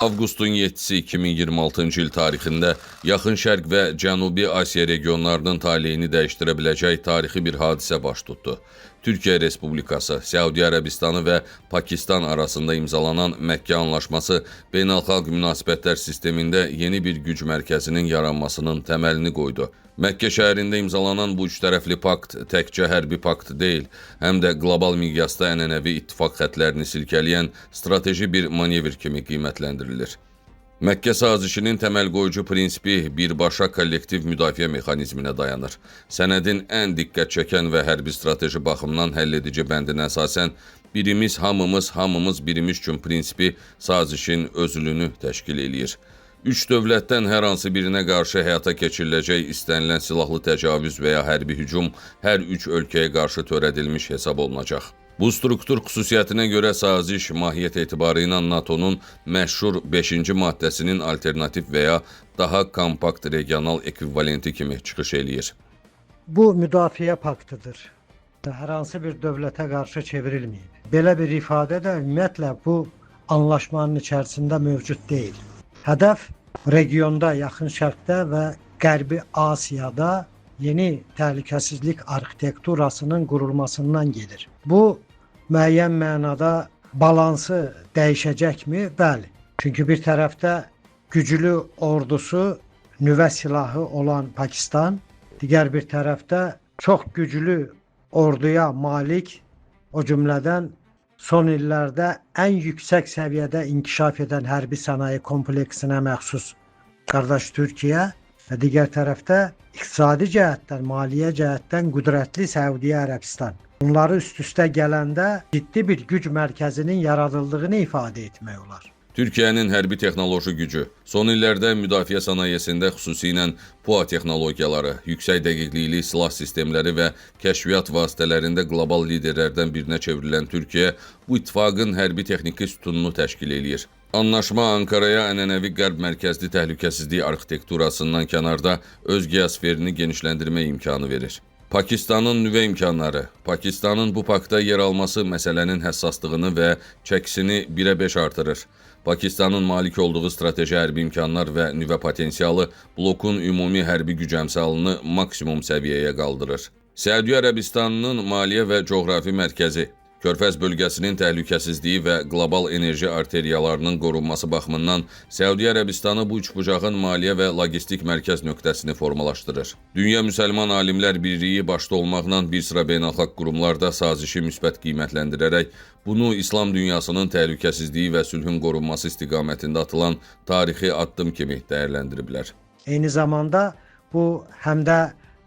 Avqustun 7-si 2026-cı il tarixində Yaxın Şərq və Cənubi Asiya regionlarının taleyini dəyişdirə biləcək tarixi bir hadisə baş tutdu. Türkiyə Respublikası, Səudiyyə Ərəbistanı və Pakistan arasında imzalanan Məkkə anlaşması beynəlxalq münasibətlər sistemində yeni bir güc mərkəzinin yaranmasının təməlini qoydu. Məkkə şəhərində imzalanan bu üçtərəfli pakt təkcə hərbi pakt deyil, həm də qlobal miqyasda ənənəvi ittifaq xətlərini silkələyən strateji bir manevr kimi qiymətləndirilir. Məkkə sazişinin təməl qoyucu prinsipi birbaşa kollektiv müdafiə mexanizminə dayanır. Sənədin ən diqqət çəkən və hərbi strateji baxımdan həlledici bəndinə əsasən birimiz hamımız, hamımız birimiz üçün prinsipi sazişin özülünü təşkil eləyir. Üç dövlətdən hər hansı birinə qarşı həyata keçiriləcək istənilən silahlı təcavüz və ya hərbi hücum hər üç ölkəyə qarşı törədilmiş hesab olunacaq. Bu struktur xüsusiyyətinə görə saziş mahiyyət etibarı ilə NATO-nun məşhur 5-ci maddəsinin alternativ və ya daha kompakt regional ekvivalenti kimi çıxış eləyir. Bu müdafiə paktıdır. Hər hansı bir dövlətə qarşı çevrilməyib. Belə bir ifadə də ümumiyyətlə bu anlaşmanın içərisində mövcud deyil. Hədəf regionda, Yaxın Şərqdə və Qərbi Asiyada yeni təhlükəsizlik arxitekturasının qurulmasından gedir. Bu müəyyən mənada balansı dəyişəcəkmi? Bəli. Çünki bir tərəfdə güclü ordusu, nüvə silahı olan Pakistan, digər bir tərəfdə çox güclü orduya malik, o cümlədən son illərdə ən yüksək səviyyədə inkişaf edən hərbi sənaye kompleksinə məxsus qardaş Türkiyə və digər tərəfdə iqtisadi cəhətdən, maliyyə cəhətdən qüdrətli Səudiyyə Ərəbistan. Bunları üst-üstə gələndə ciddi bir güc mərkəzinin yaradıldığını ifadə etmək olar. Türkiyənin hərbi texnoloji gücü son illərdə müdafiə sənayesində xüsusilə PUA texnologiyaları, yüksək dəqiqlikli silah sistemləri və kəşfiyyat vasitələrində qlobal liderlərdən birinə çevrilən Türkiyə bu ittifaqın hərbi texniki sütununu təşkil eləyir. Anlaşma Ankaraya ənənəvi qərb mərkəzli təhlükəsizlik arxitekturasından kənarda öz geosferini genişləndirmə imkanı verir. Pakistanın nüvə imkanları. Pakistanın bu paktda yer alması məsələnin həssaslığını və çəkisini 1-ə 5 artırır. Pakistanın malik olduğu strateji hərbi imkanlar və nüvə potensialı blokun ümumi hərbi güc əmsalını maksimum səviyyəyə qaldırır. Səudiyyə Ərəbistanının maliyyə və coğrafi mərkəzi. Körfəz bölgəsinin təhlükəsizliyi və qlobal enerji arteriyalarının qorunması baxımından Səudiyyə Ərəbistanı bu üçbucağın maliyyə və logistik mərkəz nöqtəsini formalaşdırır. Dünya Müsəlman Alimlər Birliyi başda olmaqla bir sıra beynəlxalq qurumlarda sazişi müsbət qiymətləndirərək bunu İslam dünyasının təhlükəsizliyi və sülhün qorunması istiqamətində atılan tarixi addım kimi dəyərləndiriblər. Eyni zamanda bu həm də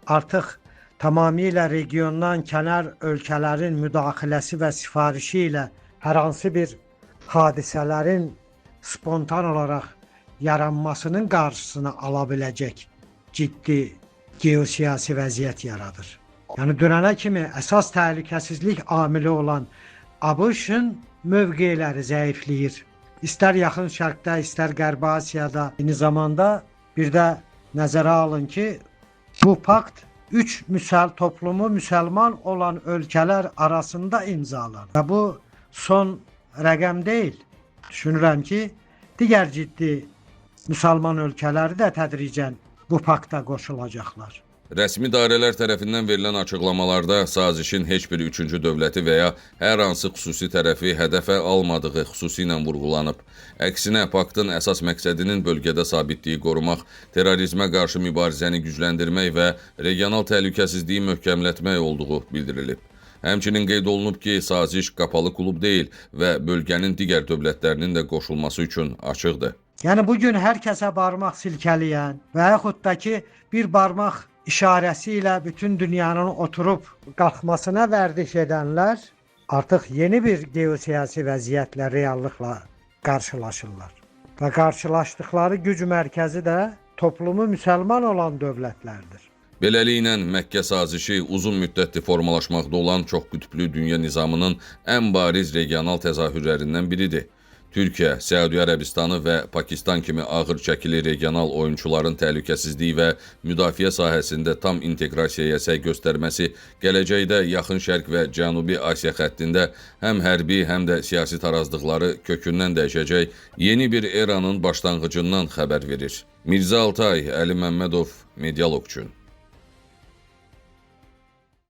artıq tamamilə regiondan kənar ölkələrin müdaxiləsi və sifarişi ilə hər hansı bir hadisələrin spontan olaraq yaranmasının qarşısını ala biləcək ciddi geosiyasi vəziyyət yaradır. Yəni dönənə kimi əsas təhlükəsizlik amili olan ABŞ-ın mövqeləri zəifləyir. İstər Yaxın Şərqdə, istər Qərbi Asiyada. Eyni zamanda bir də nəzərə alın ki, bu pakt toplumu müsəlman olan ölkələr arasında imzalanır. Və bu son rəqəm deyil. Düşünürəm ki, digər ciddi müsəlman ölkələri də tədricən bu pakta qoşulacaqlar. Rəsmi dairələr tərəfindən verilən açıqlamalarda sazişin heç bir üçüncü dövləti və ya hər hansı xüsusi tərəfi hədəfə almadığı xüsusilə vurğulanıb. Əksinə, paktın əsas məqsədinin bölgədə sabitliyi qorumaq, terrorizmə qarşı mübarizəni gücləndirmək və regional təhlükəsizliyi möhkəmlətmək olduğu bildirilib. Həmçinin qeyd olunub ki, saziş qapalı klub deyil və bölgənin digər dövlətlərinin də qoşulması üçün açıqdır. Yəni bugün hər kəsə barmaq silkələyən və yaxud da ki, bir barmaq işarəsi ilə bütün dünyanın oturub qalxmasına vərdiş edənlər artıq yeni bir geosiyasi vəziyyətlə, reallıqla qarşılaşırlar. Və qarşılaşdıqları güc mərkəzi də toplumu müsəlman olan dövlətlərdir. Beləliklə, Məkkə sazişi uzun müddətli formalaşmaqda olan çox qütblü dünya nizamının ən bariz regional təzahürlərindən biridir. Türkiyə, Səudiyyə Ərəbistanı və Pakistan kimi ağır çəkili regional oyunçuların təhlükəsizliyi və müdafiə sahəsində tam inteqrasiyaya səy göstərməsi gələcəkdə Yaxın Şərq və Cənubi Asiya xəttində həm hərbi, həm də siyasi tarazlıqları kökündən dəyişəcək yeni bir eranın başlanğıcından xəbər verir. Mirzə Altay, Əli Məmmədov, Medialog üçün.